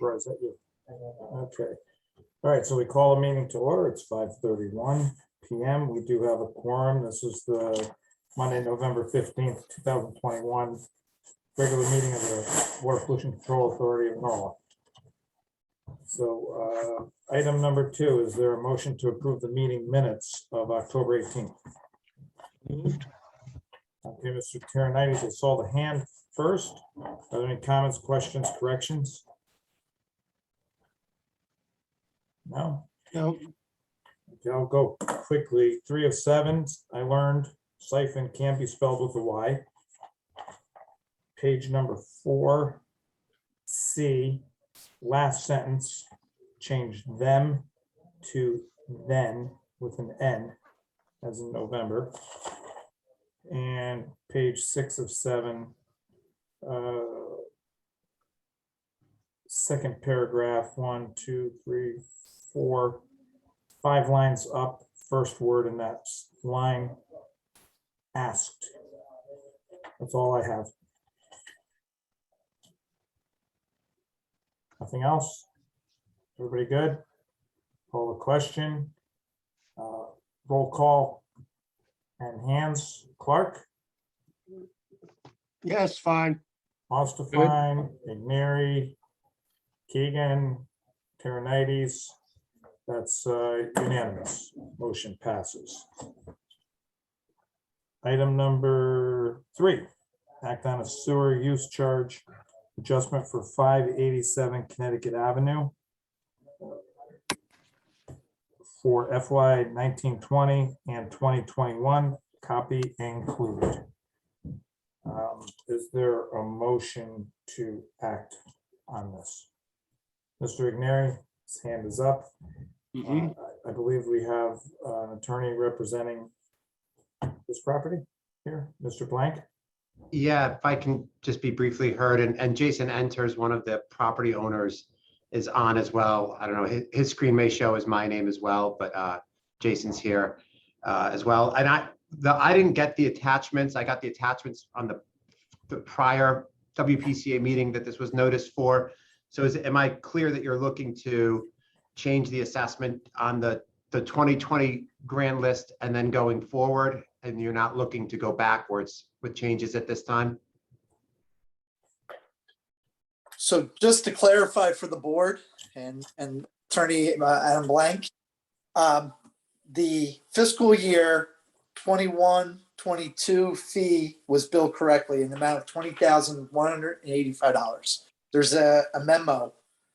Or is that you? Okay. All right, so we call the meeting to order. It's 5:31 p.m. We do have a quorum. This is the Monday, November 15th, 2021 regular meeting of the Water Pollution Control Authority of Norwalk. So item number 2, is there a motion to approve the meeting minutes of October 18th? Moved. Okay, Mr. Terranites, I saw the hand first. Are there any comments, questions, corrections? No? No. Okay, I'll go quickly. 3 of 7, I learned siphon can be spelled with a Y. Page number 4, C, last sentence, change them to then with an N, as in November. And page 6 of 7, second paragraph, 1, 2, 3, 4, 5 lines up, first word in that line, asked. That's all I have. Nothing else? Everybody good? Call the question. Roll call and hands. Clark? Yes, fine. Ostafine, Igneri, Keegan, Terranites. That's unanimous. Motion passes. Item number 3, act on a sewer use charge adjustment for 587 Connecticut Avenue for FY 1920 and 2021, copy included. Is there a motion to act on this? Mr. Igneri, his hand is up. I believe we have an attorney representing this property here, Mr. Blank. Yeah, if I can just be briefly heard, and Jason Enters, one of the property owners, is on as well. I don't know, his screen may show as my name as well, but Jason's here as well. And I didn't get the attachments. I got the attachments on the prior WPCA meeting that this was noticed for. So am I clear that you're looking to change the assessment on the 2020 grand list and then going forward, and you're not looking to go backwards with changes at this time? So just to clarify for the board and Attorney Adam Blank, the fiscal year 21-22 fee was billed correctly in the amount of $20,185. There's a memo,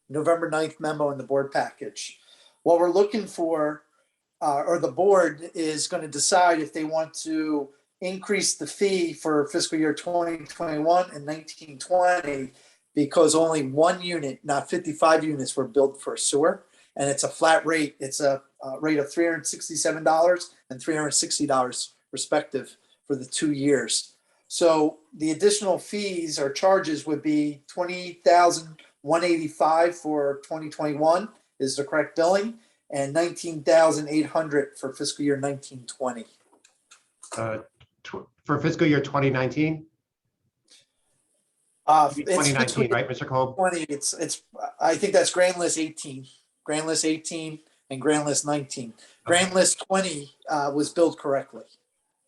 November 9th memo in the board package. What we're looking for, or the board is going to decide if they want to increase the fee for fiscal year 2021 and 1920, because only 1 unit, not 55 units, were billed for sewer, and it's a flat rate. It's a rate of $367 and $360 respective for the 2 years. So the additional fees or charges would be $20,185 for 2021 is the correct billing, and $19,800 for fiscal year 1920. For fiscal year 2019? 2019, right, Mr. Kolb? 20. It's. I think that's grand list 18, grand list 18, and grand list 19. Grand list 20 was billed correctly.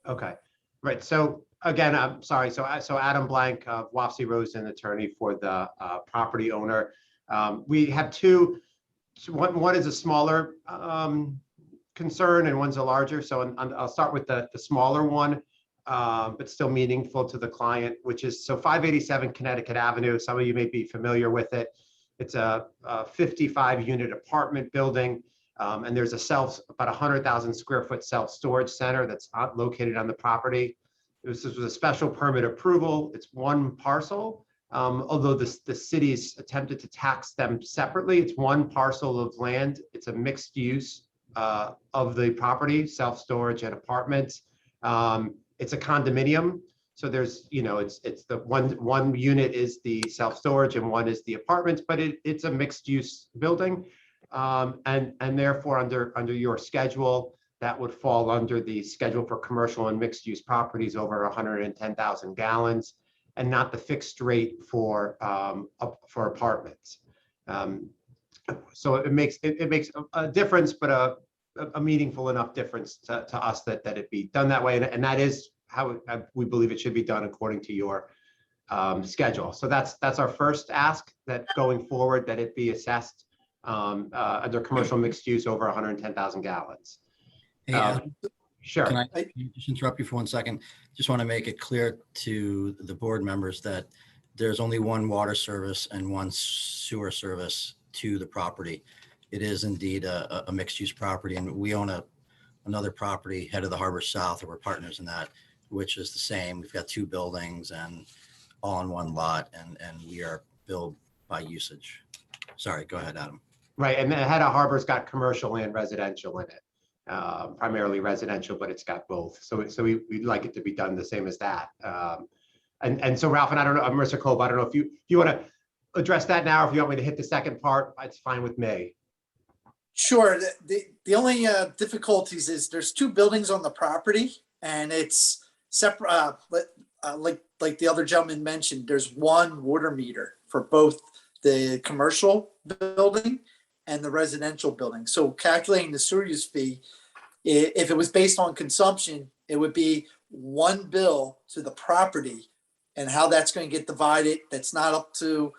Okay, right. So again, I'm sorry. So Adam Blank, Wapsie Rosen, attorney for the property owner. We have two. One is a smaller concern, and one's a larger. So I'll start with the smaller one, but still meaningful to the client, which is 587 Connecticut Avenue. Some of you may be familiar with it. It's a 55-unit apartment building, and there's about 100,000 square foot self-storage center that's located on the property. This was a special permit approval. It's one parcel. Although the city's attempted to tax them separately, it's one parcel of land. It's a mixed use of the property, self-storage and apartments. It's a condominium. So there's, it's the one unit is the self-storage and one is the apartments, but it's a mixed use building. And therefore under your schedule, that would fall under the schedule for commercial and mixed use properties over 110,000 gallons, and not the fixed rate for apartments. So it makes a difference, but a meaningful enough difference to us that it be done that way. And that is how we believe it should be done according to your schedule. So that's our first ask, that going forward, that it be assessed under commercial mixed use over 110,000 gallons. Hey, Sure. can I just interrupt you for 1 second? Just want to make it clear to the board members that there's only one water service and one sewer service to the property. It is indeed a mixed use property, and we own another property head of the Harbor South, and we're partners in that, which is the same. We've got 2 buildings and all on one lot, and we are billed by usage. Sorry, go ahead, Adam. Right, and the head of Harbor's got commercial and residential in it, primarily residential, but it's got both. So we'd like it to be done the same as that. And so Ralph, and I don't know, Marissa Kolb, I don't know if you want to address that now, or if you want me to hit the second part, it's fine with me. Sure. The only difficulties is there's 2 buildings on the property, and it's separate. Like the other gentleman mentioned, there's one water meter for both the commercial building and the residential building. So calculating the sewer use fee, if it was based on consumption, it would be one bill to the property, and how that's going to get divided, that's not up to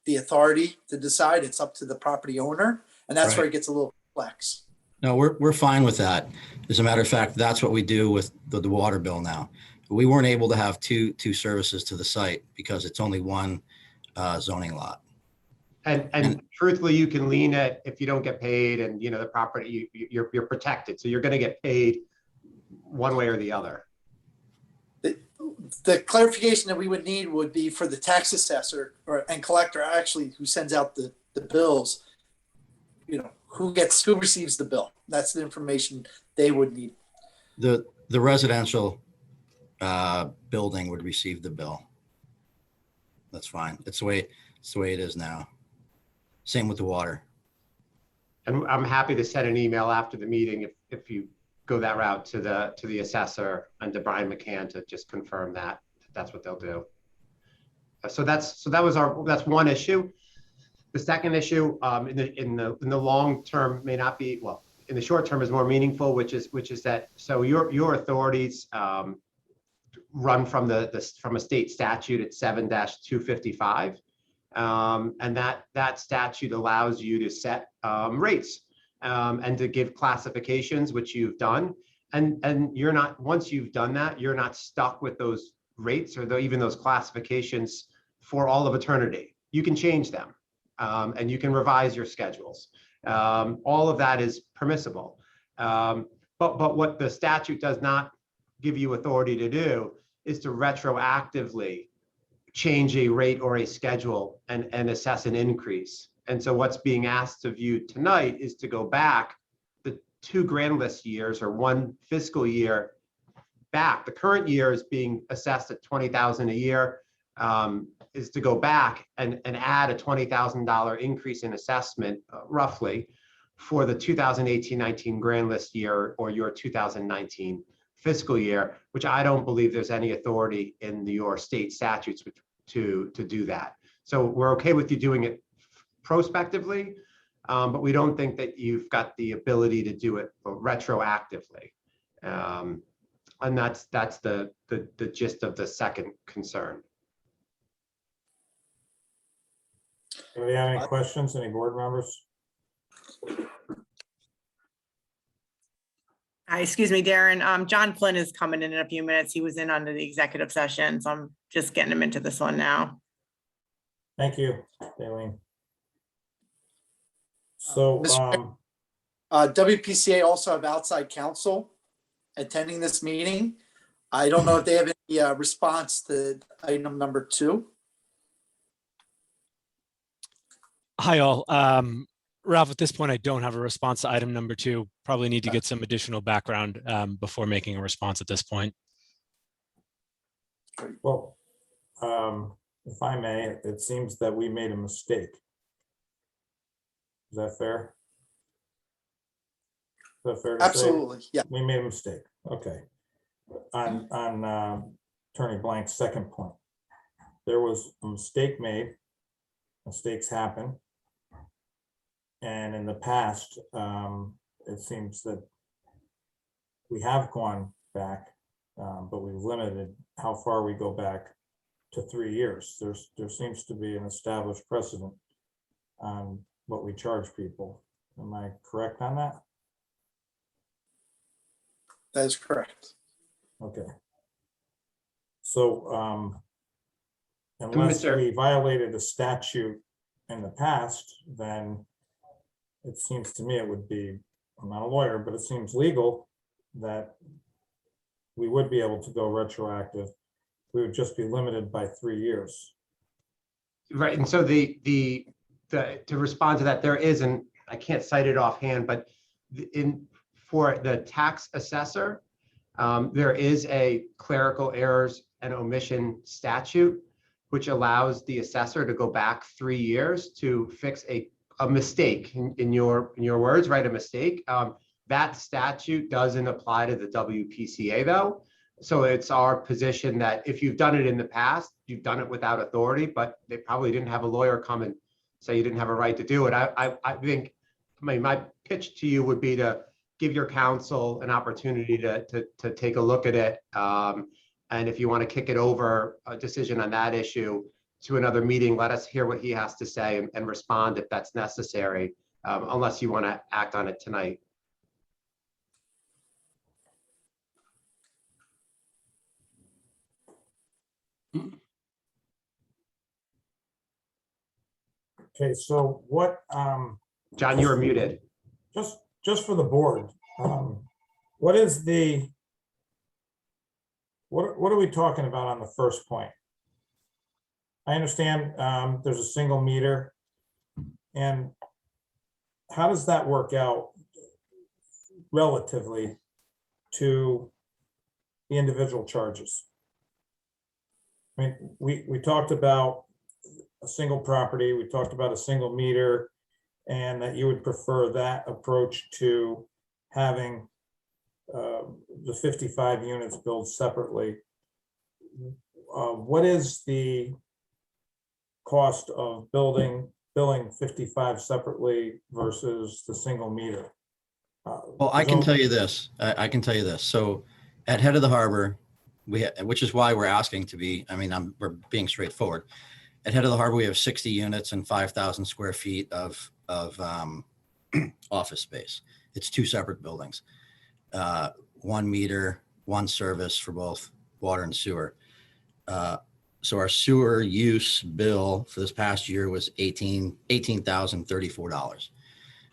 the authority to decide. It's up to the property owner, and that's where it gets a little complex. No, we're fine with that. As a matter of fact, that's what we do with the water bill now. We weren't able to have two services to the site because it's only one zoning lot. And truthfully, you can lien it if you don't get paid, and the property, you're protected. So you're going to get paid one way or the other. The clarification that we would need would be for the tax assessor and collector, actually, who sends out the bills, who receives the bill. That's the information they would need. The residential building would receive the bill. That's fine. It's the way it is now. Same with the water. And I'm happy to send an email after the meeting if you go that route to the assessor and to Brian McCann to just confirm that that's what they'll do. So that's one issue. The second issue in the long term may not be, well, in the short term is more meaningful, which is that, so your authorities run from a state statute at 7-255. And that statute allows you to set rates and to give classifications, which you've done. And you're not, once you've done that, you're not stuck with those rates or even those classifications for all of eternity. You can change them and you can revise your schedules. All of that is permissible. But what the statute does not give you authority to do is to retroactively change a rate or a schedule and assess an increase. And so what's being asked of you tonight is to go back the 2 grand list years or 1 fiscal year back. The current year is being assessed at $20,000 a year, is to go back and add a $20,000 increase in assessment roughly for the 2018-19 grand list year or your 2019 fiscal year, which I don't believe there's any authority in your state statutes to do that. So we're okay with you doing it prospectively, but we don't think that you've got the ability to do it retroactively. And that's the gist of the second concern. Do we have any questions, any board members? Hi, excuse me, Darren. John Flynn is coming in a few minutes. He was in under the executive session, so I'm just getting him into this one now. Thank you, Daleen. So, WPCA also have outside counsel attending this meeting. I don't know if they have any response to item number 2. Hi, all. Ralph, at this point, I don't have a response to item number 2. Probably need to get some additional background before making a response at this point. well, if I may, it seems that we made a mistake. Is that fair? Is that fair to say? Absolutely, yeah. We made a mistake. Okay. On Attorney Blank's second point, there was a mistake made. Mistakes happen. And in the past, it seems that we have gone back, but we've limited how far we go back to 3 years. There seems to be an established precedent on what we charge people. Am I correct on that? That is correct. Okay. So, unless Mr. we violated a statute in the past, then it seems to me it would be, I'm not a lawyer, but it seems legal that we would be able to go retroactive. We would just be limited by 3 years. Right, and so the to respond to that, there is, and I can't cite it offhand, but for the tax assessor, there is a clerical errors and omission statute, which allows the assessor to go back 3 years to fix a mistake, in your words, right, a mistake. That statute doesn't apply to the WPCA though. So it's our position that if you've done it in the past, you've done it without authority, but they probably didn't have a lawyer come and say you didn't have a right to do it. I think, my pitch to you would be to give your counsel an opportunity to take a look at it. And if you want to kick it over a decision on that issue to another meeting, let us hear what he has to say and respond if that's necessary, unless you want to act on it tonight. Okay, so what, John, you are muted. just for the board, what is the, what are we talking about on the first point? I understand there's a single meter, and how does that work out relatively to the individual charges? I mean, we talked about a single property, we talked about a single meter, and that you would prefer that approach to having the 55 units billed separately. What is the cost of billing 55 separately versus the single meter? Well, I can tell you this. I can tell you this. So at Head of the Harbor, which is why we're asking to be, I mean, we're being straightforward. At Head of the Harbor, we have 60 units and 5,000 square feet of office space. It's 2 separate buildings, 1 meter, 1 service for both water and sewer. So our sewer use bill for this past year was $18,034.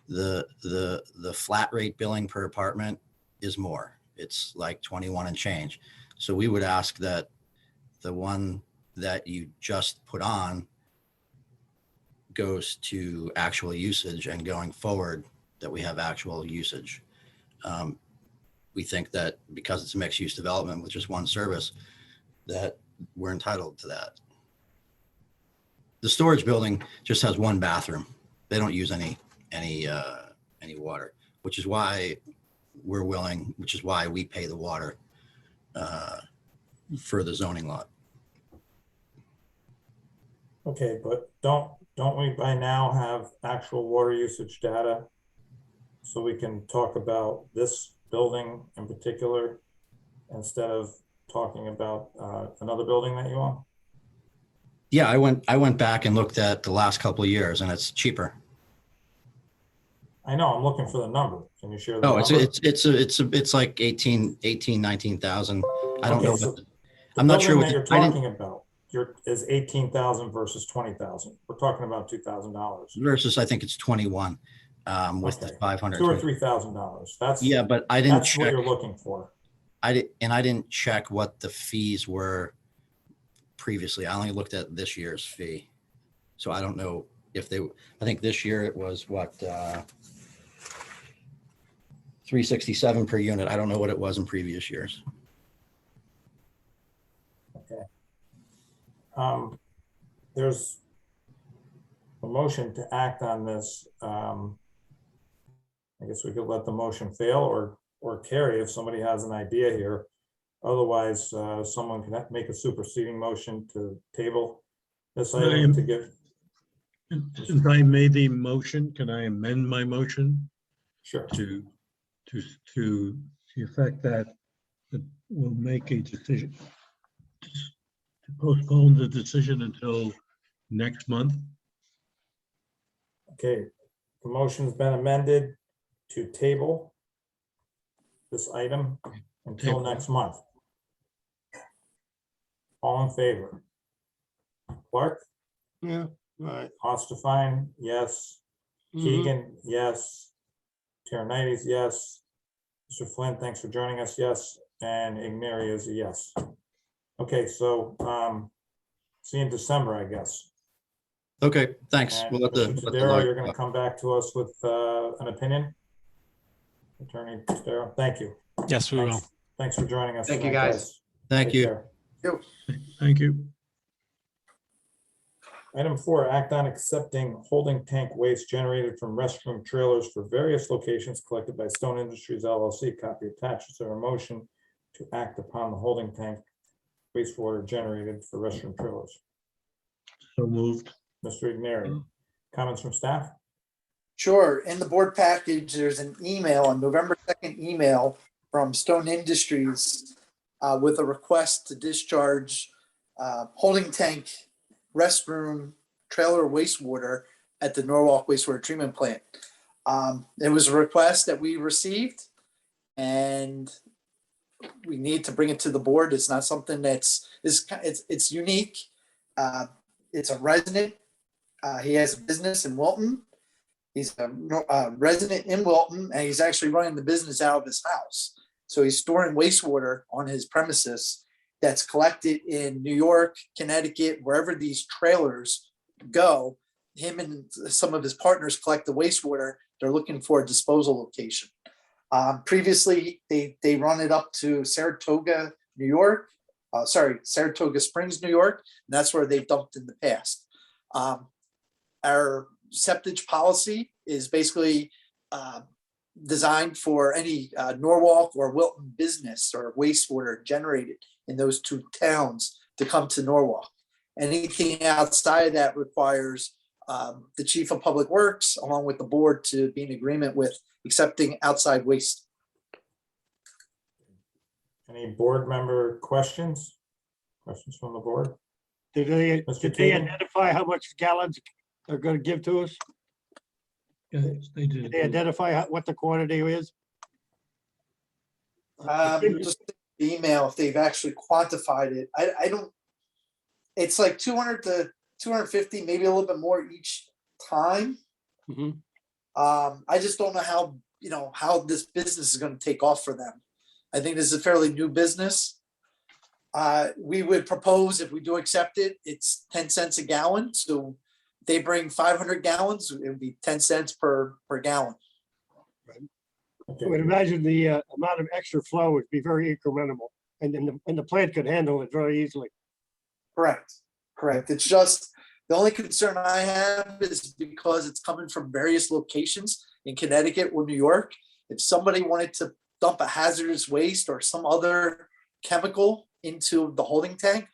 The flat rate billing per apartment is more. It's like 21 and change. So we would ask that the one that you just put on goes to actual usage, and going forward that we have actual usage. We think that because it's a mixed use development with just 1 service, that we're entitled to that. The storage building just has 1 bathroom. They don't use any water, which is why we're willing, which is why we pay the water for the zoning lot. Okay, but don't we by now have actual water usage data? So we can talk about this building in particular instead of talking about another building that you own? Yeah, I went back and looked at the last couple of years, and it's cheaper. I know, I'm looking for the number. Can you share the Oh, number? it's like 19,000. I don't Okay, know. so I'm not sure building what that you're I didn't- talking about is 18,000 versus 20,000. We're talking about $2,000 versus I think it's 21 with Okay. the 500. $2,000 or $3,000. That's Yeah, but I didn't that's what check. you're looking for. I didn't check what the fees were previously. I only looked at this year's fee, so I don't know if they. I think this year it was what $367 per unit. I don't know what it was in previous years. Okay. There's a motion to act on this. I guess we could let the motion fail or carry if somebody has an idea here. Otherwise, someone can make a superseding motion to table this item to get. Since I made the motion, can I amend my motion Sure. to the effect that we'll make a decision to postpone the decision until next month? Okay, the motion's been amended to table this item until Table. next month. All in favor? Clark, Yeah, right. Ostafine, yes. Keegan, yes. Terranites, yes. Mr. Flynn, thanks for joining us, yes. And Igneri is a yes. Okay, so see you in December, I guess. Okay, thanks. And We'll let the. Mr. let the Tadero, lawyer you're gonna talk. come back to us with an opinion? Attorney Tadero, thank you. Yes, we will. Thanks- Thanks for joining us. Thank you, tonight, guys. Thank Take you. care. Thank you. Item 4, act on accepting holding tank waste generated from restroom trailers for various locations collected by Stone Industries LLC. Copy attached. Is there a motion to act upon the holding tank wastewater generated for restroom trailers? So moved. Mr. Igneri, comments from staff? Sure. In the board package, there's an email, a November 2nd email from Stone Industries with a request to discharge holding tank restroom trailer wastewater at the Norwalk wastewater treatment plant. It was a request that we received and we need to bring it to the board. It's not something it's unique. It's a resident. He has a business in Wilton. He's a resident in Wilton, and he's actually running the business out of his house. So he's storing wastewater on his premises that's collected in New York, Connecticut, wherever these trailers go. Him and some of his partners collect the wastewater. They're looking for a disposal location. Previously, they run it up to Saratoga, New York. Saratoga Springs, New York. And that's where they've dumped in the past. Our septic policy is basically designed for any Norwalk or Wilton business or wastewater generated in those two towns to come to Norwalk. Anything outside of that requires the chief of public works along with the board to be in agreement with accepting outside waste. Any board member questions? Questions from the board? Did they Mr. Keegan? identify how much gallons they're gonna give to us? Yes, they Did did. they identify what the quantity is? Just the email, if they've actually quantified it. I don't, it's like 200 to 250, maybe a little bit more each time. Mhm. I just don't know how this business is going to take off for them. I think this is a fairly new business. We would propose, if we do accept it, it's 10 cents a gallon. So they bring 500 gallons, it would be 10 cents per gallon. I would imagine the amount of extra flow would be very incremental, and then the plant could handle it very easily. Correct. It's just, the only concern I have is because it's coming from various locations in Connecticut or New York. If somebody wanted to dump a hazardous waste or some other chemical into the holding tank,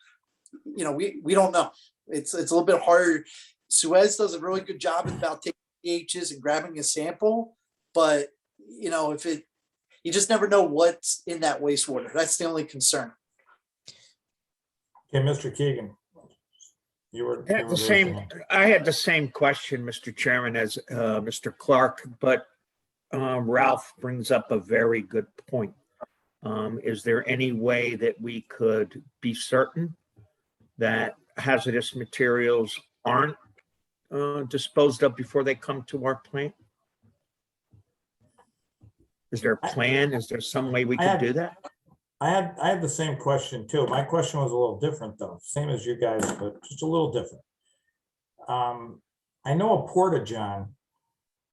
we don't know. It's a little bit harder. Suez does a really good job about taking pHs and grabbing a sample, but you just never know what's in that wastewater. That's the only concern. Okay, Mr. Keegan. You were I had the same question, Mr. Chairman, as Mr. Clark, but Ralph brings up a very good point. Is there any way that we could be certain that hazardous materials aren't disposed of before they come to our plant? Is there a plan? Is there some way we could do that? I had the same question too. My question was a little different though, same as you guys, but just a little different. I know a porta-john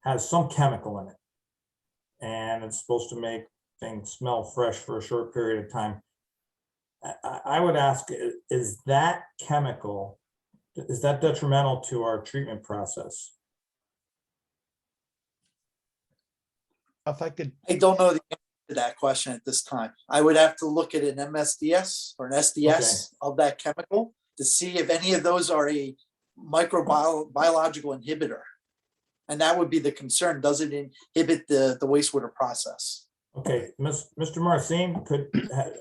has some chemical in it, and it's supposed to make things smell fresh for a short period of time. I would ask, is that chemical, is that detrimental to our treatment process? If I could, I don't know the answer to that question at this time. I would have to look at an MSDS or an SDS of that chemical to see if any of those are a microbiological inhibitor. And that would be the concern. Does it inhibit the wastewater process? Okay, Mr. Marcin,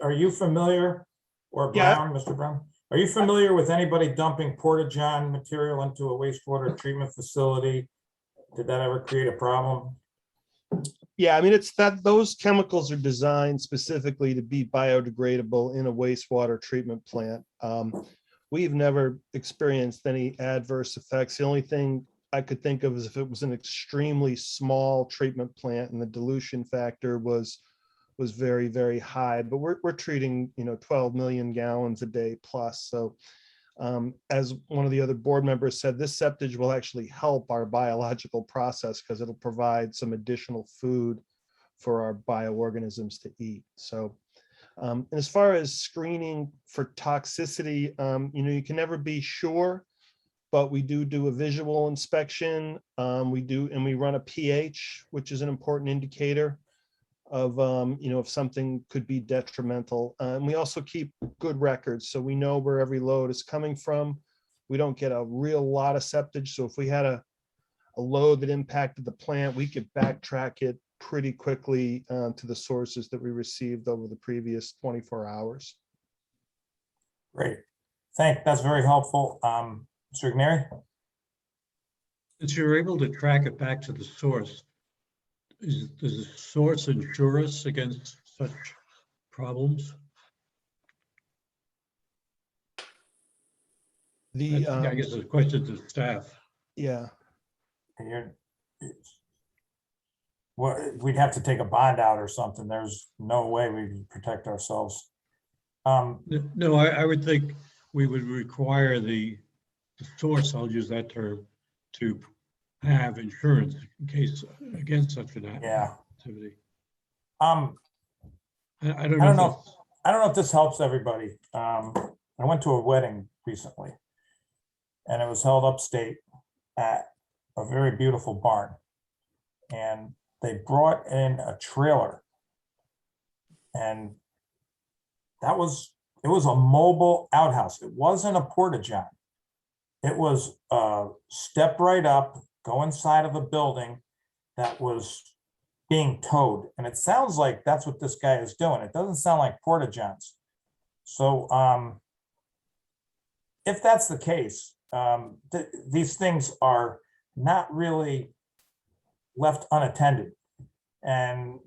are you familiar, or Yeah. Brown, Mr. Brown? Are you familiar with anybody dumping porta-john material into a wastewater treatment facility? Did that ever create a problem? Yeah, I mean, it's that those chemicals are designed specifically to be biodegradable in a wastewater treatment plant. We've never experienced any adverse effects. The only thing I could think of is if it was an extremely small treatment plant and the dilution factor was very, very high, but we're treating, 12 million gallons a day plus. So as one of the other board members said, this septage will actually help our biological process because it'll provide some additional food for our bioorganisms to eat. So and as far as screening for toxicity, you can never be sure, but we do a visual inspection. We run a pH, which is an important indicator of, if something could be detrimental. And we also keep good records, so we know where every load is coming from. We don't get a real lot of septage. So if we had a load that impacted the plant, we could backtrack it pretty quickly to the sources that we received over the previous 24 hours. Great. That's very helpful. Mr. Igneri? Since you're able to track it back to the source, does the source insure us against such problems? I guess it's a question to staff. Yeah. We'd have to take a bond out or something. There's no way we can protect ourselves. No, I would think we would require the source, I'll use that term, to have insurance in case against such an activity. I don't know. I don't know if this helps everybody. I went to a wedding recently, and it was held upstate at a very beautiful barn, and they brought in a trailer, and it was a mobile outhouse. It wasn't a porta-john. It was step right up, go inside of a building that was being towed. And it sounds like that's what this guy is doing. It doesn't sound like porta-johns. So if that's the case, these things are not really left unattended. And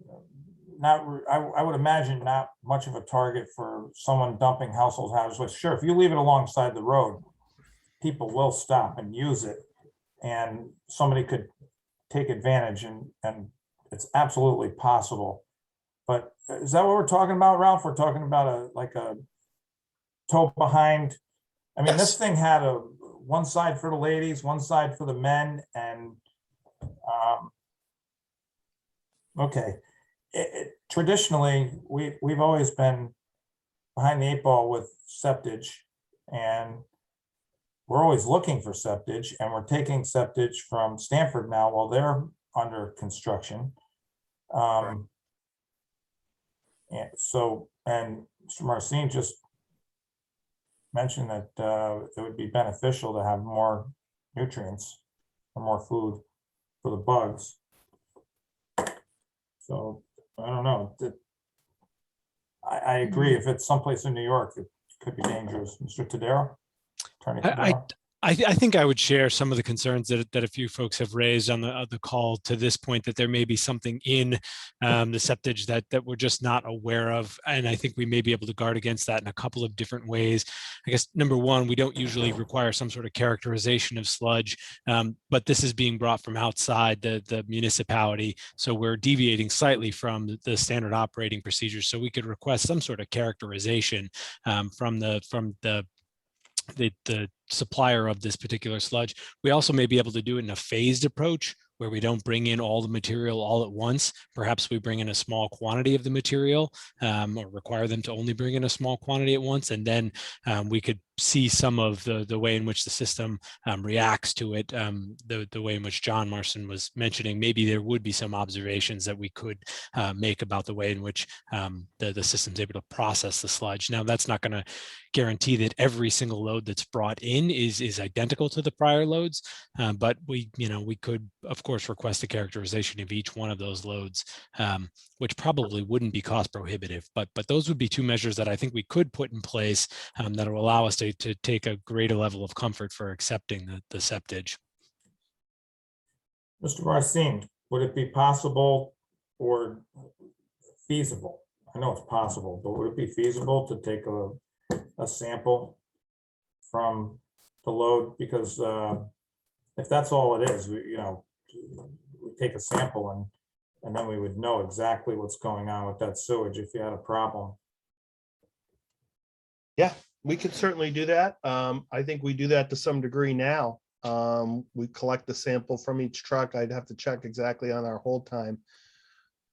I would imagine not much of a target for someone dumping household hazardous waste. Sure, if you leave it alongside the road, people will stop and use it, and somebody could take advantage, and it's absolutely possible. But is that what we're talking about, Ralph? We're talking about a tow behind. I mean, This thing had one side for the ladies, one side for the men, and okay. Traditionally, we've always been behind the eight ball with septage, and we're always looking for septage, and we're taking septage from Stanford now while they're under construction. And Mr. Marcin just mentioned that it would be beneficial to have more nutrients or more food for the bugs. So I don't know. I agree. If it's someplace in New York, it could be dangerous. Mr. Tadero? Attorney Tadero? I think I would share some of the concerns that a few folks have raised on the call to this point, that there may be something in the septage that we're just not aware of. And I think we may be able to guard against that in a couple of different ways. I guess, number one, we don't usually require some sort of characterization of sludge, but this is being brought from outside the municipality. So we're deviating slightly from the standard operating procedures. So we could request some sort of characterization from the supplier of this particular sludge. We also may be able to do it in a phased approach, where we don't bring in all the material all at once. Perhaps we bring in a small quantity of the material, or require them to only bring in a small quantity at once, and then we could see some of the way in which the system reacts to it, the way in which John Marston was mentioning. Maybe there would be some observations that we could make about the way in which the system's able to process the sludge. Now, that's not going to guarantee that every single load that's brought in is identical to the prior loads, but we could, of course, request a characterization of each one of those loads, which probably wouldn't be cost prohibitive. But those would be two measures that I think we could put in place that will allow us to take a greater level of comfort for accepting the septage. Mr. Marcin, would it be possible or feasible? I know it's possible, but would it be feasible to take a sample from the load? Because if that's all it is, we take a sample and then we would know exactly what's going on with that sewage if you had a problem. Yeah, we could certainly do that. I think we do that to some degree now. We collect the sample from each truck. I'd have to check exactly on our hold time.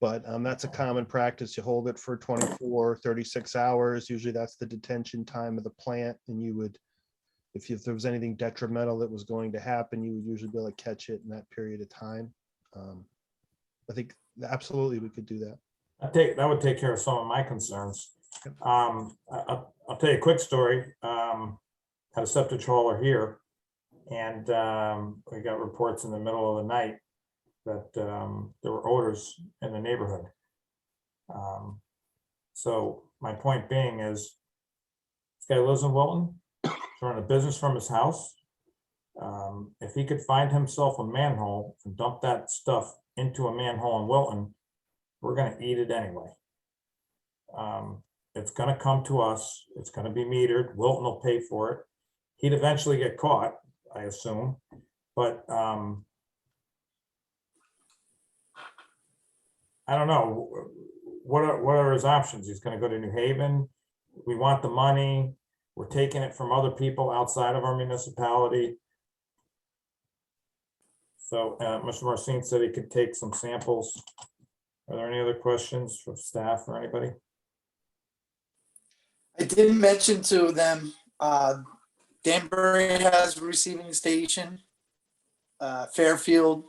But that's a common practice. You hold it for 24, 36 hours. Usually that's the detention time of the plant. And you would, if there was anything detrimental that was going to happen, you would usually be able to catch it in that period of time. I think absolutely we could do that. That would take care of some of my concerns. I'll tell you a quick story. Had a septic hauler here, and we got reports in the middle of the night that there were odors in the neighborhood. So my point being is, this guy lives in Wilton, he's running a business from his house. If he could find himself a manhole and dump that stuff into a manhole in Wilton, we're going to eat it anyway. It's going to come to us. It's going to be metered. Wilton will pay for it. He'd eventually get caught, I assume. But I don't know. What are his options? He's going to go to New Haven. We want the money. We're taking it from other people outside of our municipality. So Mr. Marcin said he could take some samples. Are there any other questions from staff or anybody? I did mention to them, Danbury has a receiving station, Fairfield,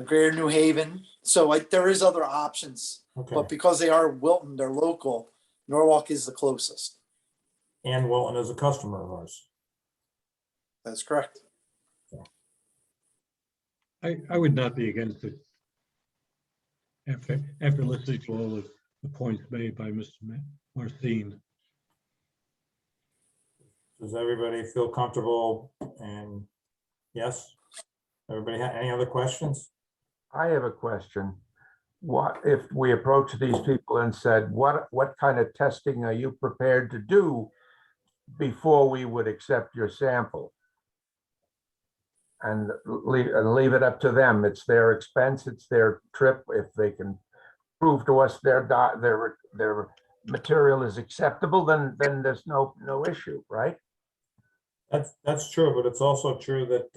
Greater New Haven. So there is other options, Okay. but because they are Wilton, they're local, Norwalk is the closest. And Wilton is a customer of ours. That's correct. I would not be against it. After listening to all of the points made by Mr. Marcin. Does everybody feel comfortable? And yes, everybody have any other questions? I have a question. What if we approach these people and said, what kind of testing are you prepared to do before we would accept your sample? And leave it up to them. It's their expense, it's their trip. If they can prove to us their material is acceptable, then there's no issue, right? That's true, but it's also true that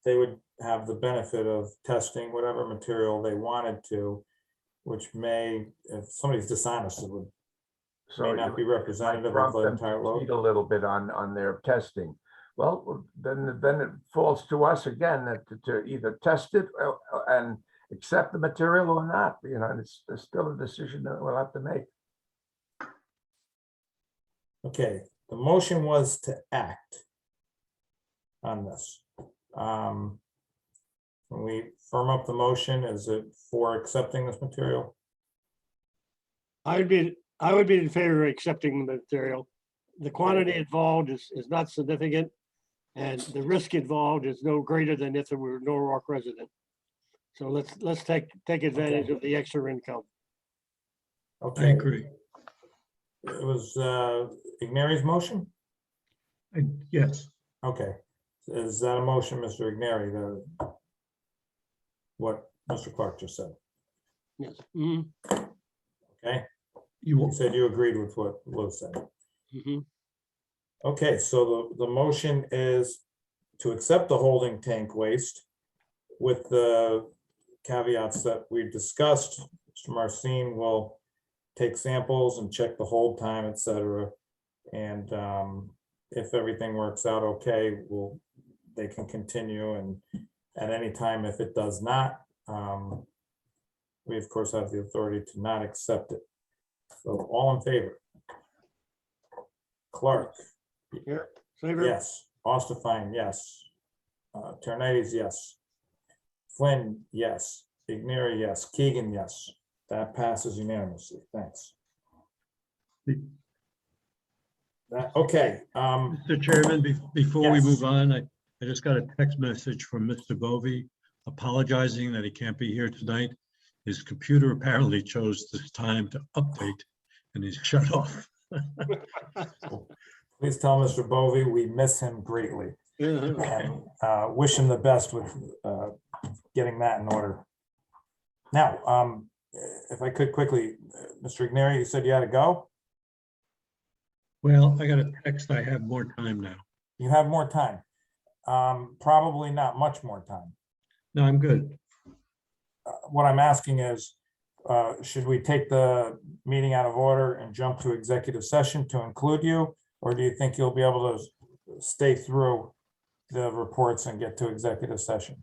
they would have the benefit of testing whatever material they wanted to, which may, if somebody's dishonest, it would may not be representative of the entire load. A little bit on their testing. Well, then it falls to us again to either test it and accept the material or not. And it's still a decision that we'll have to make. Okay, the motion was to act on this. When we firm up the motion, is it for accepting this material? I would be in favor of accepting the material. The quantity involved is not significant, and the risk involved is no greater than if it were a Norwalk resident. So let's take advantage of the extra income. Okay. I agree. It was Ignary's motion? Yes. Okay. Is that a motion, Mr. Ignary, what Mr. Clark just said? Yes. Mhm. Okay. You You said you agreed with what Lou said. Mhm. Okay, so the motion is to accept the holding tank waste with the caveats that we've discussed. Mr. Marcin will take samples and check the hold time, et cetera. And if everything works out okay, they can continue, and at any time, if it does not, we of course have the authority to not accept it. So all in favor? Clark? Here, favor? Yes. Ostafine, yes. Ternites, yes. Flynn, yes. Igneri, yes. Keegan, yes. That passes unanimously. Thanks. Okay. Mr. Chairman, before we Yes. move on, I just got a text message from Mr. Bovee apologizing that he can't be here tonight. His computer apparently chose this time to update and he's shut off. Please tell Mr. Bovee we miss him greatly and wish him the best with getting that in order. Now, if I could quickly, Mr. Igneri, you said you had to go? Well, I got a text. I have more time now. You have more time. Probably not much more time. No, I'm good. What I'm asking is, should we take the meeting out of order and jump to executive session to include you? Or do you think you'll be able to stay through the reports and get to executive session?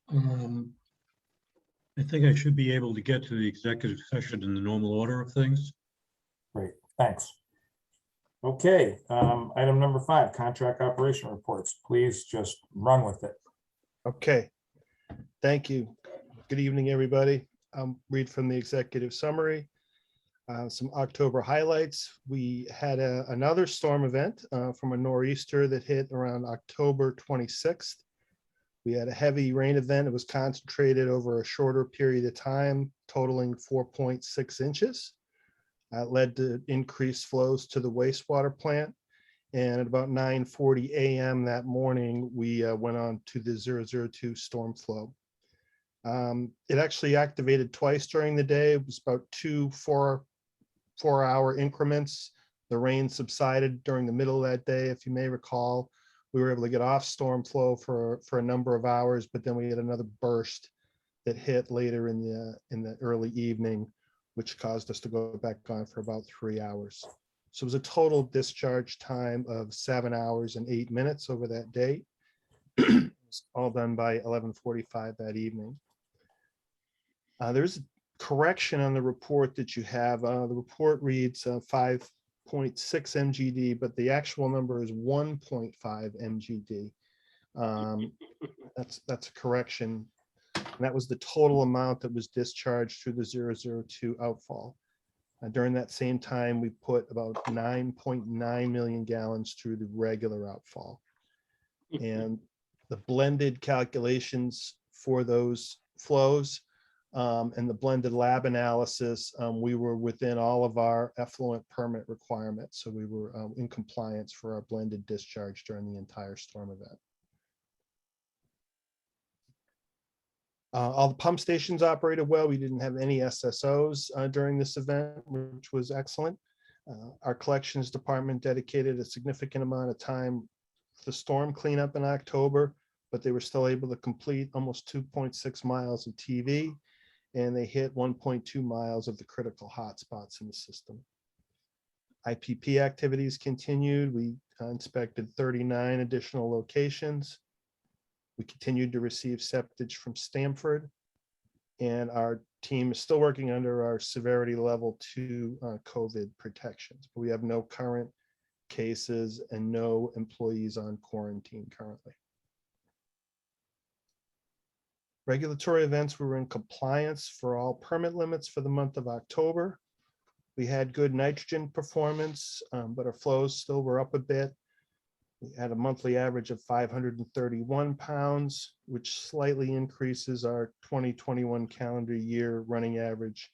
I think I should be able to get to the executive session in the normal order of things. Great, thanks. Okay, item number 5, contract operation reports. Please just run with it. Okay, thank you. Good evening, everybody. I'll read from the executive summary. Some October highlights. We had another storm event from a nor'easter that hit around October 26th. We had a heavy rain event. It was concentrated over a shorter period of time, totaling 4.6 inches. Led to increased flows to the wastewater plant. And at about 9:40 a.m. that morning, we went on to the 002 storm flow. It actually activated twice during the day. It was about 2 4-hour increments. The rain subsided during the middle of that day. If you may recall, we were able to get off storm flow for a number of hours, but then we had another burst that hit later in the early evening, which caused us to go back on for about 3 hours. So it was a total discharge time of 7 hours and 8 minutes over that day. It was all done by 11:45 that evening. There's a correction on the report that you have. The report reads 5.6 MGD, but the actual number is 1.5 MGD. That's a correction. And that was the total amount that was discharged through the 002 outfall. During that same time, we put about 9.9 million gallons through the regular outfall. And the blended calculations for those flows and the blended lab analysis, we were within all of our effluent permit requirements. So we were in compliance for our blended discharge during the entire storm event. All the pump stations operated well. We didn't have any SSOs during this event, which was excellent. Our collections department dedicated a significant amount of time for the storm cleanup in October, but they were still able to complete almost 2.6 miles of TV, and they hit 1.2 miles of the critical hotspots in the system. IPP activities continued. We inspected 39 additional locations. We continued to receive septage from Stamford, and our team is still working under our severity level 2 COVID protections. But we have no current cases and no employees on quarantine currently. Regulatory events, we were in compliance for all permit limits for the month of October. We had good nitrogen performance, but our flows still were up a bit. We had a monthly average of 531 pounds, which slightly increases our 2021 calendar year running average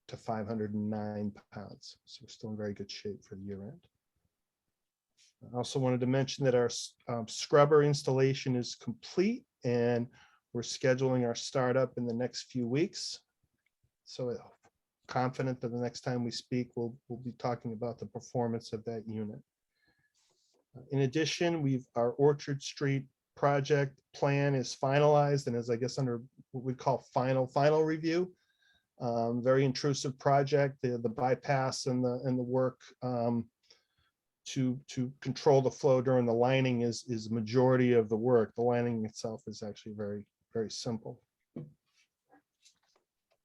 to 509 pounds. So we're still in very good shape for the year end. I also wanted to mention that our scrubber installation is complete, and we're scheduling our startup in the next few weeks. So confident that the next time we speak, we'll be talking about the performance of that unit. In addition, our Orchard Street project plan is finalized and is, I guess, under what we call final review. Very intrusive project, the bypass and the work to control the flow during the lining is majority of the work. The lining itself is actually very, very simple.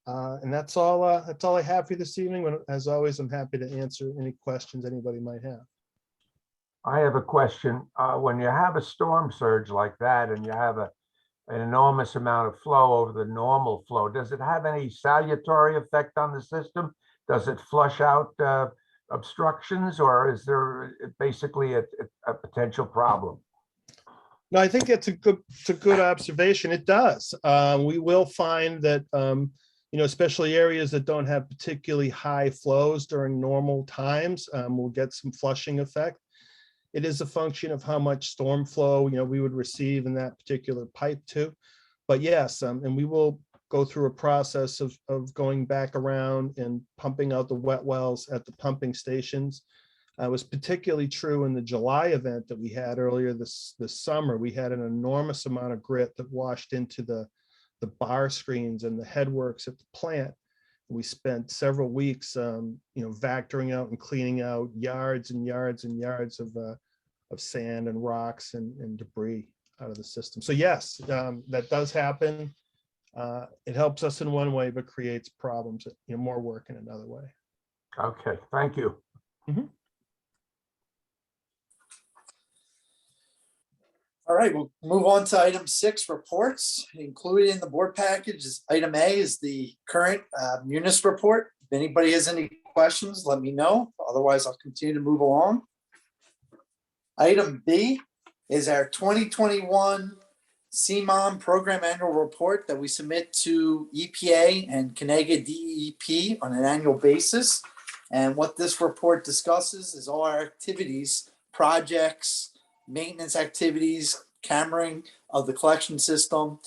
And that's all I have for you this evening. As always, I'm happy to answer any questions anybody might have. I have a question. When you have a storm surge like that and you have an enormous amount of flow over the normal flow, does it have any salutary effect on the system? Does it flush out obstructions, or is there basically a potential problem? No, I think it's a good observation. It does. We will find that, especially areas that don't have particularly high flows during normal times, we'll get some flushing effect. It is a function of how much storm flow, we would receive in that particular pipe too. But yes, and we will go through a process of going back around and pumping out the wet wells at the pumping stations. It was particularly true in the July event that we had earlier this summer. We had an enormous amount of grit that washed into the bar screens and the headworks at the plant. We spent several weeks, vectoring out and cleaning out yards and yards and yards of sand and rocks and debris out of the system. So yes, that does happen. It helps us in one way, but creates problems, more work in another way. Okay, thank you. Mhm. All right, we'll move on to item 6, reports. Included in the board package is item A is the current munis report. If anybody has any questions, let me know. Otherwise, I'll continue to move along. Item B is our 2021 CMOM program annual report that we submit to EPA and Canega DEP on an annual basis. And what this report discusses is all our activities, projects, maintenance activities, cammering of the collection system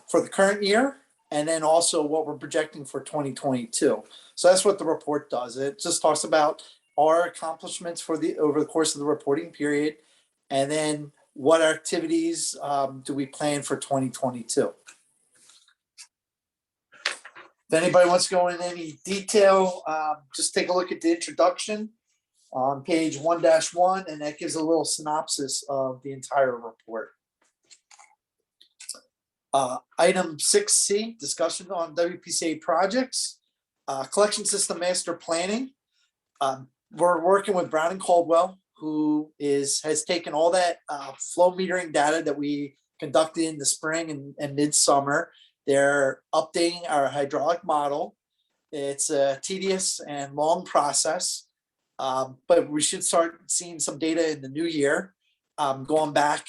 for the current year, and then also what we're projecting for 2022. So that's what the report does. It just talks about our accomplishments over the course of the reporting period, and then what activities do we plan for 2022. If anybody wants to go into any detail, just take a look at the introduction on page 1-1, and that gives a little synopsis of the entire report. Item 6C, discussion on WPCA projects, collection system master planning. We're working with Brown and Caldwell, who has taken all that flow metering data that we conducted in the spring and midsummer. They're updating our hydraulic model. It's a tedious and long process, but we should start seeing some data in the new year. Going back,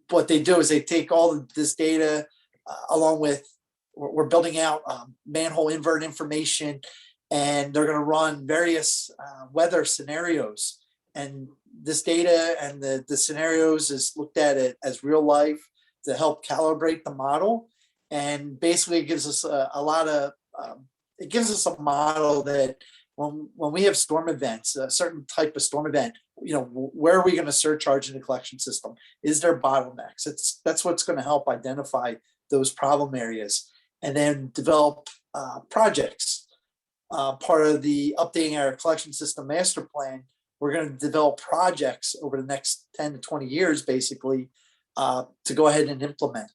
what they do is they take all of this data along with, we're building out manhole invert information, and they're going to run various weather scenarios. And this data and the scenarios is looked at it as real life to help calibrate the model. And basically it gives us it gives us a model that when we have storm events, a certain type of storm event, where are we going to surcharge in the collection system? Is there bottlenecks? That's what's going to help identify those problem areas, and then develop projects. Part of the updating our collection system master plan, we're going to develop projects over the next 10 to 20 years, basically, to go ahead and implement.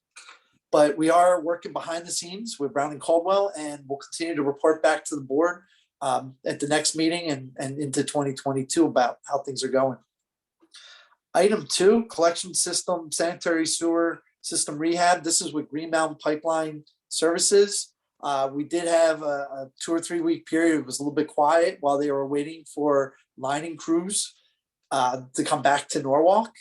But we are working behind the scenes with Brown and Caldwell, and we'll continue to report back to the board at the next meeting and into 2022 about how things are going. Item 2, collection system, sanitary sewer system rehab. This is with Green Mountain Pipeline Services. We did have a 2 or 3 week period. It was a little bit quiet while they were waiting for lining crews to come back to Norwalk.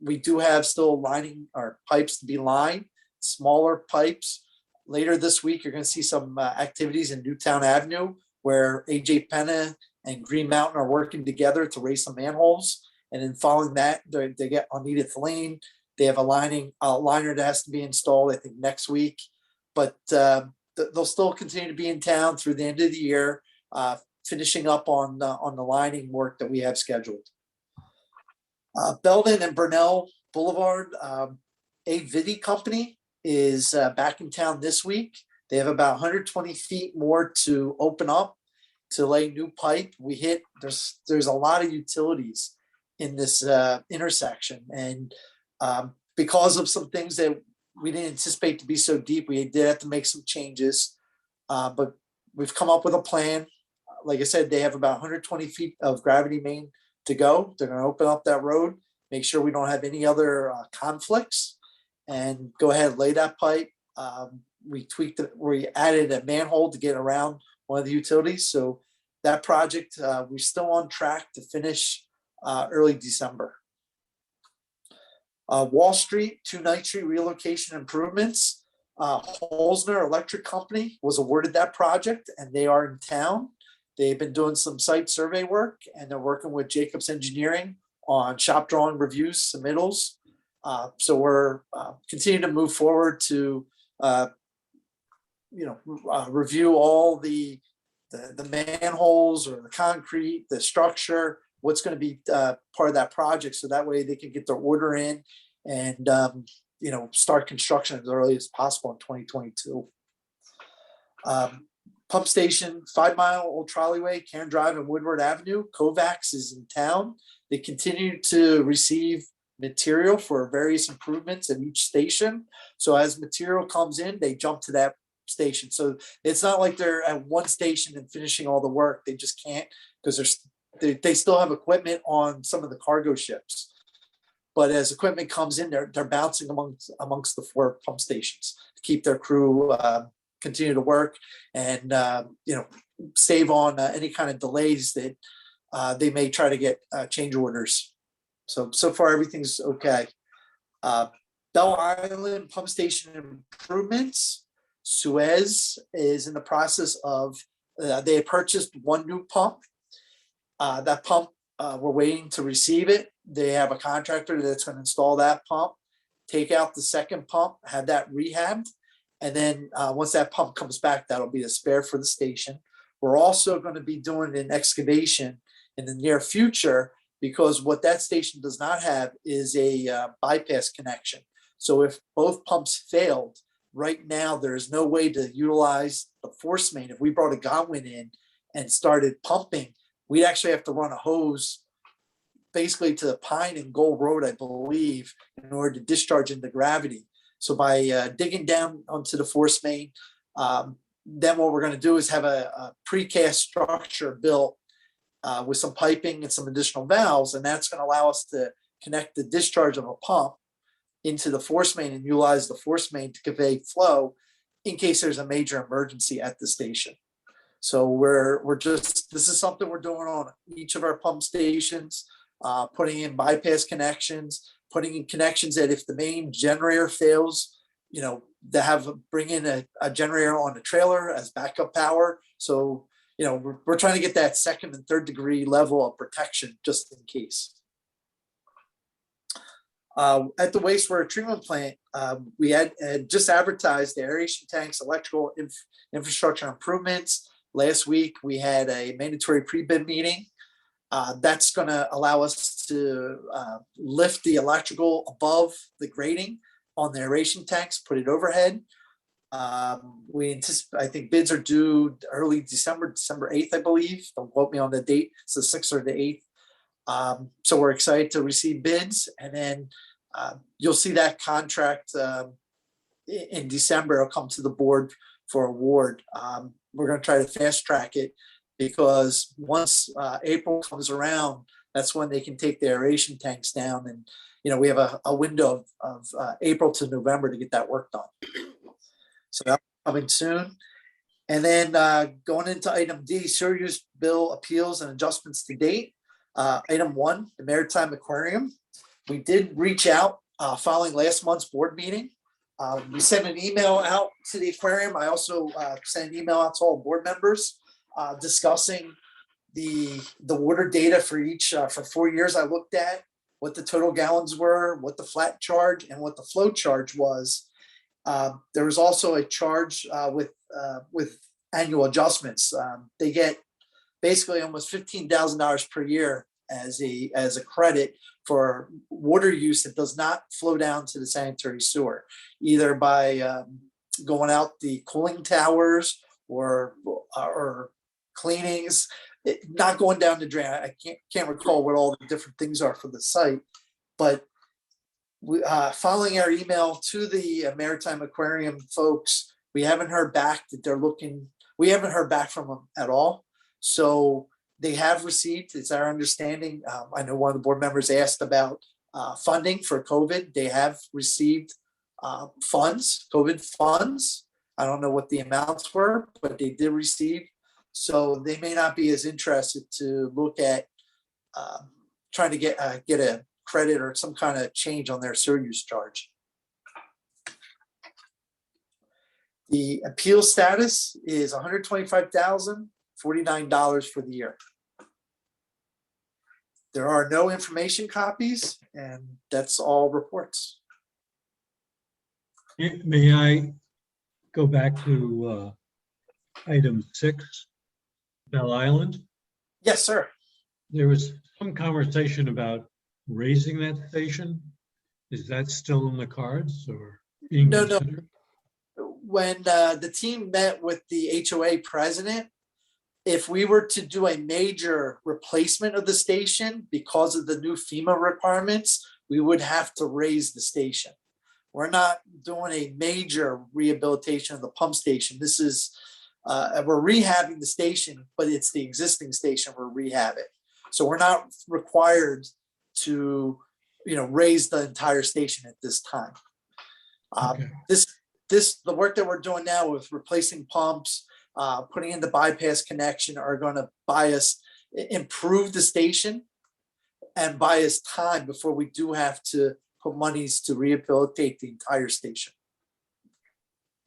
We do have still lining our pipes to be lined, smaller pipes. Later this week, you're going to see some activities in Newtown Avenue where AJ Penna and Green Mountain are working together to raise some manholes. And then following that, they get on Edith Lane. They have a liner that has to be installed, I think, next week. But they'll still continue to be in town through the end of the year, finishing up on the lining work that we have scheduled. Belden and Burnell Boulevard, a Vidi company is back in town this week. They have about 120 feet more to open up to lay new pipe. There's a lot of utilities in this intersection, and because of some things that we didn't anticipate to be so deep, we did have to make some changes. But we've come up with a plan. Like I said, they have about 120 feet of gravity main to go. They're going to open up that road, make sure we don't have any other conflicts, and go ahead and lay that pipe. We tweaked it, we added a manhole to get around one of the utilities. So that project, we're still on track to finish early December. Wall Street, 2 Night Street relocation improvements. Holzner Electric Company was awarded that project, and they are in town. They've been doing some site survey work, and they're working with Jacobs Engineering on shop drawing reviews, submittals. So we're continuing to move forward to review all the manholes or the concrete, the structure, what's going to be part of that project, so that way they can get their order in and start construction as early as possible in 2022. Pump station, 5 Mile Old Trolleyway, Cairn Drive and Woodward Avenue. Kovacs is in town. They continue to receive material for various improvements at each station. So as material comes in, they jump to that station. So it's not like they're at one station and finishing all the work. They just can't, because they still have equipment on some of the cargo ships. But as equipment comes in, they're bouncing amongst the 4 pump stations to keep their crew continue to work and save on any kind of delays that they may try to get change orders. So far everything's okay. Bell Island pump station improvements. Suez is in the process of they had purchased 1 new pump. That pump, we're waiting to receive it. They have a contractor that's going to install that pump, take out the second pump, have that rehabbed. And then once that pump comes back, that'll be a spare for the station. We're also going to be doing an excavation in the near future, because what that station does not have is a bypass connection. So if both pumps failed, right now there's no way to utilize the force main. If we brought a Godwin in and started pumping, we'd actually have to run a hose basically to the Pine and Gold Road, I believe, in order to discharge into gravity. So by digging down onto the force main, then what we're going to do is have a precast structure built with some piping and some additional valves, and that's going to allow us to connect the discharge of a pump into the force main and utilize the force main to convey flow in case there's a major emergency at the station. So this is something we're doing on each of our pump stations, putting in bypass connections, putting in connections that if the main generator fails, bring in a generator on a trailer as backup power. So, we're trying to get that 2nd and 3rd degree level of protection just in case. At the wastewater treatment plant, we had just advertised the aeration tanks, electrical infrastructure improvements. Last week, we had a mandatory pre-bid meeting. That's going to allow us to lift the electrical above the grading on the aeration tanks, put it overhead. We anticipate, I think bids are due early December 8th, I believe. Don't quote me on the date. It's the 6th or the 8th. So we're excited to receive bids, and then you'll see that contract in December. It'll come to the board for award. We're going to try to fast track it, because once April comes around, that's when they can take the aeration tanks down. And, we have a window of April to November to get that work done. So that's coming soon. And then going into item D, sewer use bill appeals and adjustments to date. Item 1, the Maritime Aquarium. We did reach out following last month's board meeting. We sent an email out to the aquarium. I also sent an email out to all board members discussing the water data for each for 4 years. I looked at what the total gallons were, what the flat charge, and what the flow charge was. There was also a charge with annual adjustments. They get basically almost $15,000 per year as a credit for water use that does not flow down to the sanitary sewer, either by going out the cooling towers or cleanings, not going down the drain. I can't recall what all the different things are for the site, but we, following our email to the Maritime Aquarium folks, we haven't heard back that they're looking. We haven't heard back from them at all. So they have received, it's our understanding. I know one of the board members asked about funding for COVID. They have received funds, COVID funds. I don't know what the amounts were, but they did receive. So they may not be as interested to look at trying to get a credit or some kind of change on their sewer use charge. The appeal status is $125,049 for the year. There are no information copies, and that's all reports. May I go back to item 6, Bell Island? Yes, sir. There was some conversation about raising that station. Is that still in the cards or being No. considered? When the team met with the HOA president, if we were to do a major replacement of the station because of the new FEMA requirements, we would have to raise the station. We're not doing a major rehabilitation of the pump station. This is, we're rehabbing the station, but it's the existing station we're rehabbing. So we're not required to, raise the entire station at this time. Okay. The work that we're doing now with replacing pumps, putting in the bypass connection are going to improve the station and buy us time before we do have to put monies to rehabilitate the entire station.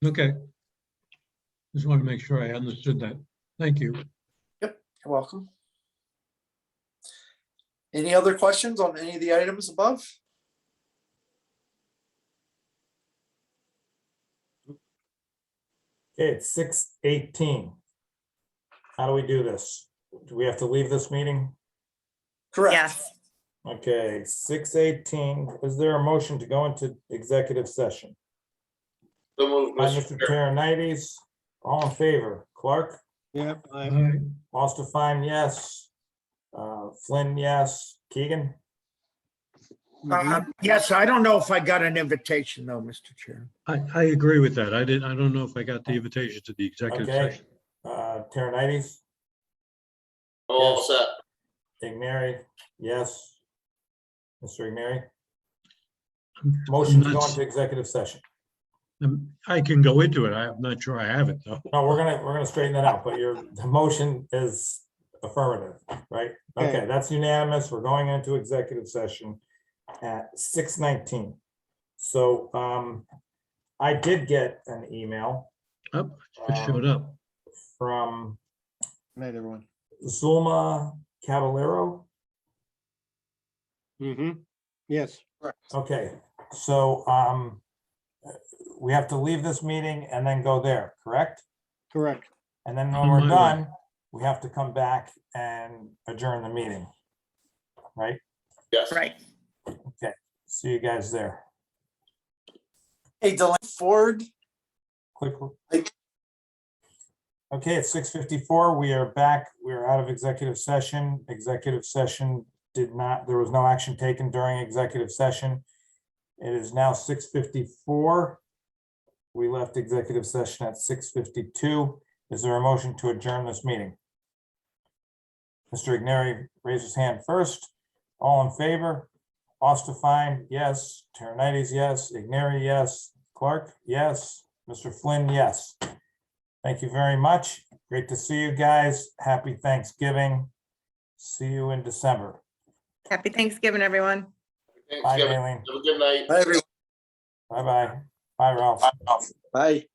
Okay. Just want to make sure I understood that. Thank you. Yep, you're welcome. Any other questions on any of the items above? Okay, it's 6:18. How do we do this? Do we have to leave this meeting? Correct. Yes. Okay, 6:18. Is there a motion to go into executive session? So moved, By Mr. Mr. Chair. Terranites, all in favor? Clark? Yep. All right. Ostafine, yes. Flynn, yes. Keegan? Yes, I don't know if I got an invitation though, Mr. Chair. I agree with that. I don't know if I got the invitation to the executive Okay. session. Terranites? All set. Ignary, yes. Mr. Ignary? I'm Motion to not go s- into executive session. I can go into it. I'm not sure I have it though. No, we're gonna straighten that out, but the motion is affirmative, right? Okay, that's unanimous. We're going into executive session at 6:19. So I did get an email Oh, just showed up. from Night, everyone. Zulma Caballero. Yes. Okay, so we have to leave this meeting and then go there, correct? Correct. And then when On we're my way. done, we have to come back and adjourn the meeting, right? Yes. Right. Okay, see you guys there. Hey, Delaney Ford, Quickly. Hey. Okay, it's 6:54. We are back. We are out of executive session. Executive session there was no action taken during executive session. It is now 6:54. We left executive session at 6:52. Is there a motion to adjourn this meeting? Mr. Ignary raised his hand first. All in favor? Ostafine, yes. Terranites, yes. Ignary, yes. Clark, yes. Mr. Flynn, yes. Thank you very much. Great to see you guys. Happy Thanksgiving. See you in December. Happy Thanksgiving, everyone. Bye, Thanksgiving. Maylene. Have a good night. bye, everyone. Bye-bye. Bye, Ralph. Bye.